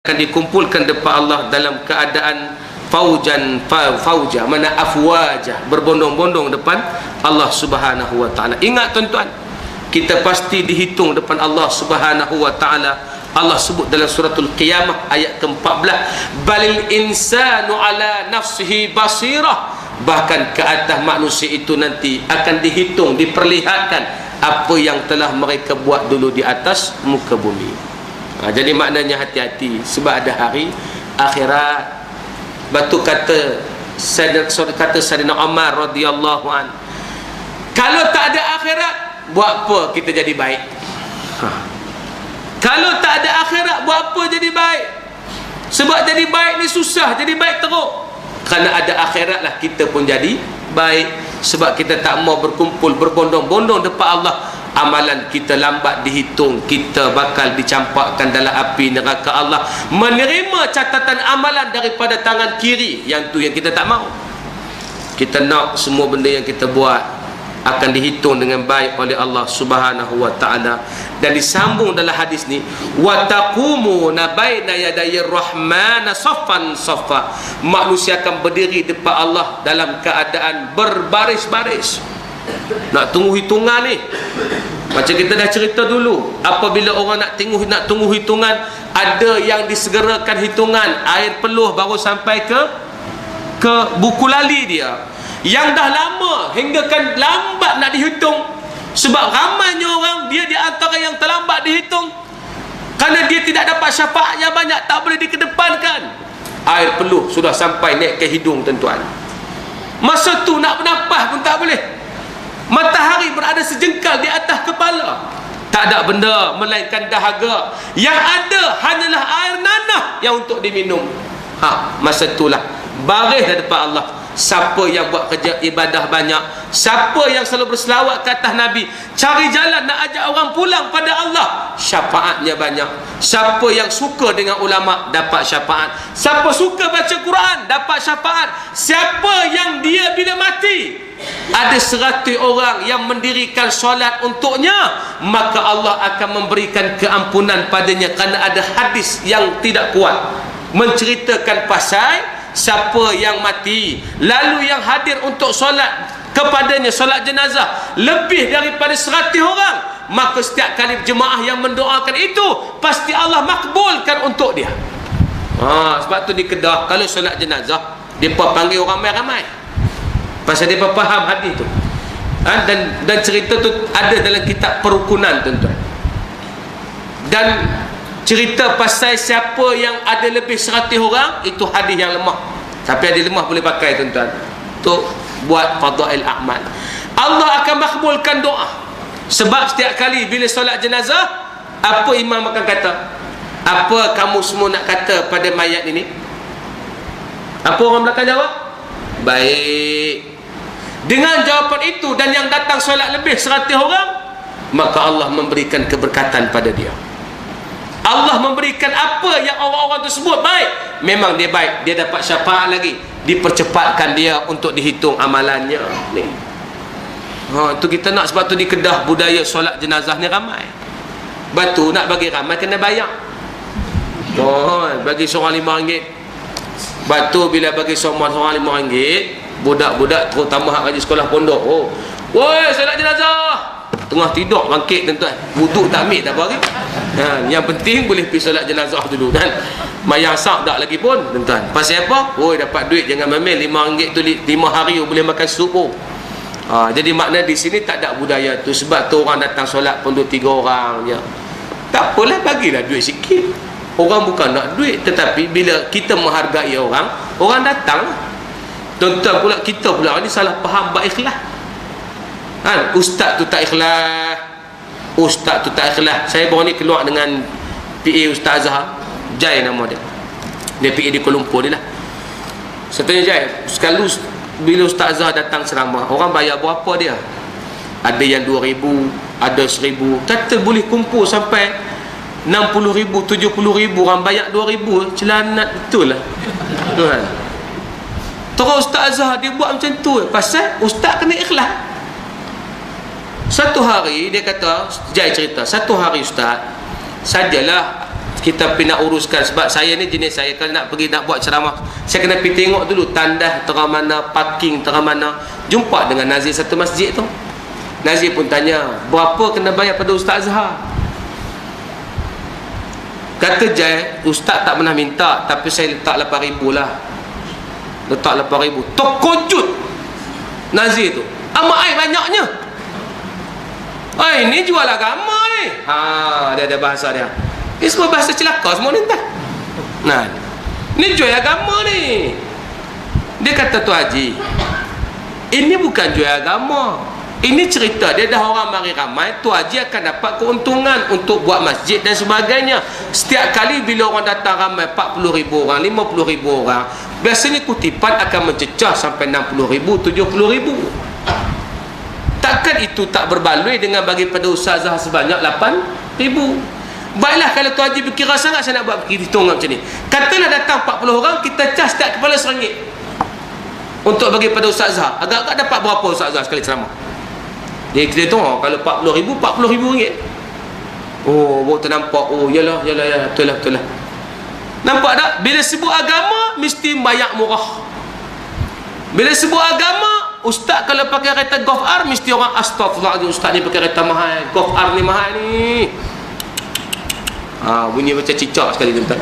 akan dikumpulkan depan Allah dalam keadaan fauja, mana afwajah, berbondong-bondong depan Allah Subhanahu wa taala. Ingat tuan-tuan, kita pasti dihitung depan Allah Subhanahu wa taala. Allah sebut dalam suratul Qiyamah ayat ke-14, balil insanu ala nafsihi basirah, bahkan ke atas manusia itu nanti akan dihitung, diperlihatkan apa yang telah mereka buat dulu di atas muka bumi. Jadi maknanya hati-hati, sebab ada hari akhirat. Batu kata Sayyidina Umar radhiyallahu an, kalau tak ada akhirat, buat apa kita jadi baik? Kalau tak ada akhirat, buat apa jadi baik? Sebab jadi baik ni susah, jadi baik teruk. Kerana ada akhirat lah kita pun jadi baik. Sebab kita tak mau berkumpul berbondong-bondong depan Allah, amalan kita lambat dihitung, kita bakal dicampakkan dalam api neraka Allah, menerima catatan amalan daripada tangan kiri. Yang tu yang kita tak mau. Kita nak semua benda yang kita buat akan dihitung dengan baik oleh Allah Subhanahu wa taala. Dan disambung dalam hadis ni, wa taqumuna baina yadayir rahman saffan saffa, manusia akan berdiri depan Allah dalam keadaan berbaris-baris. Nak tunggu hitungan ni. Macam kita dah cerita dulu, apabila orang nak tunggu hitungan, ada yang disegerakan hitungan, air peluh baru sampai ke buku lali dia. Yang dah lama hingga kan lambat nak dihitung, sebab ramainya orang dia di antara yang terlambat dihitung, kerana dia tidak dapat syafaat yang banyak, tak boleh dikedepankan. Air peluh sudah sampai naik ke hidung tuan-tuan. Masa tu nak bernafas pun tak boleh. Matahari berada sejengkal di atas kepala. Tak ada benda melainkan dahaga. Yang ada hanyalah air nanah yang untuk diminum. Masa itulah baris di depan Allah. Siapa yang buat kerja ibadah banyak, siapa yang selalu berselawat ke atas Nabi, cari jalan nak ajak orang pulang pada Allah, syafaatnya banyak. Siapa yang suka dengan ulama dapat syafaat. Siapa suka baca Quran dapat syafaat. Siapa yang dia bila mati ada 100 orang yang mendirikan solat untuknya, maka Allah akan memberikan keampunan padanya. Kerana ada hadis yang tidak kuat menceritakan pasal siapa yang mati lalu yang hadir untuk solat kepadanya, solat jenazah lebih daripada 100 orang, maka setiap kali jemaah yang mendoakan itu pasti Allah makbulkan untuk dia. Sebab tu di Kedah kalau solat jenazah depa panggil orang ramai-ramai, pasal depa faham hadis tu. Dan cerita tu ada dalam kitab perukunan tuan-tuan. Dan cerita pasal siapa yang ada lebih 100 orang, itu hadis yang lemah. Tapi hadis lemah boleh pakai tuan-tuan untuk buat fadail a'mal. Allah akan makbulkan doa. Sebab setiap kali bila solat jenazah, apa imam akan kata? Apa kamu semua nak kata pada mayat ini? Apa orang belakang jawab? Baik. Dengan jawapan itu dan yang datang solat lebih 100 orang, maka Allah memberikan keberkatan pada dia. Allah memberikan apa yang orang-orang tersebut baik, memang dia baik, dia dapat syafaat lagi, dipercepatkan dia untuk dihitung amalannya ni. Tu kita nak. Sebab tu di Kedah budaya solat jenazah ni ramai. Batu nak bagi ramai kena bayar. Bagi seorang RM5. Batu bila bagi seorang RM5, budak-budak terutama hak ngaji sekolah pondok, woi solat jenazah, tengah tidur bangkit tuan-tuan, wuduk tak ambil tak apa lagi. Yang penting boleh pergi solat jenazah dulu, dan mayang sak tak lagi pun tuan-tuan. Pasal apa? Dapat duit, jangan memel RM5 tu 5 hari boleh makan sup. Jadi makna di sini tak ada budaya tu. Sebab tu orang datang solat pun 2-3 orang je. Tak apalah, bagilah duit sikit. Orang bukan nak duit, tetapi bila kita menghargai orang datang. Tuan-tuan pula, kita pula ni salah faham bab ikhlas. Ustaz tu tak ikhlas, ustaz tu tak ikhlas. Saya baru ni keluar dengan PA Ustaz Azhar Jai, nama dia. Dia PA di Kuala Lumpur ni lah. Saya tanya Jai, sekali bila Ustaz Azhar datang ceramah, orang bayar berapa dia? Ada yang 2,000, ada 1,000. Kata boleh kumpul sampai 60,000, 70,000. Orang bayar 2,000, celanat betul lah tuan. Terus Ustaz Azhar dia buat macam tu, pasal ustaz kena ikhlas. Satu hari dia kata, Jai cerita, satu hari ustaz sajalah kita pergi nak uruskan. Sebab saya ni jenis saya kalau nak pergi nak buat ceramah, saya kena pergi tengok dulu tandas tengah mana, parking tengah mana. Jumpa dengan nazir satu masjid tu, nazir pun tanya, berapa kena bayar pada Ustaz Azhar? Kata Jai, Ustaz tak pernah minta, tapi saya letak 8,000 lah. Letak 8,000. Terkejut nazir tu, amat air banyaknya. Ini jual agama ni. Dia ada bahasa dia. Ini semua bahasa celaka semua ni entah. Nah, ni jual agama ni. Dia kata, tu Haji, ini bukan jual agama. Ini cerita dia dah orang mari ramai, tu Haji akan dapat keuntungan untuk buat masjid dan sebagainya. Setiap kali bila orang datang ramai, 40,000 orang, 50,000 orang, biasanya kutipan akan mencecah sampai 60,000, 70,000. Takkan itu tak berbaloi dengan bagi pada ustazah sebanyak 8,000. Baiklah kalau tu Haji berkira sangat, saya nak buat hitung macam ni. Katalah datang 40 orang, kita cas setiap kepala RM1 untuk bagi pada ustazah. Agak-agak dapat berapa ustazah sekali ceramah? Dia kita tahu kalau 40,000, RM40,000. Oh, baru ternampak. Oh, yalah, betul lah. Nampak tak? Bila sebut agama mesti bayar murah. Bila sebut agama, ustaz kalau pakai kereta Golf R mesti orang astagfirullahaladzim, ustaz ni pakai kereta mahal, Golf R ni mahal ni. Bunyi macam cicak sekali tuan-tuan.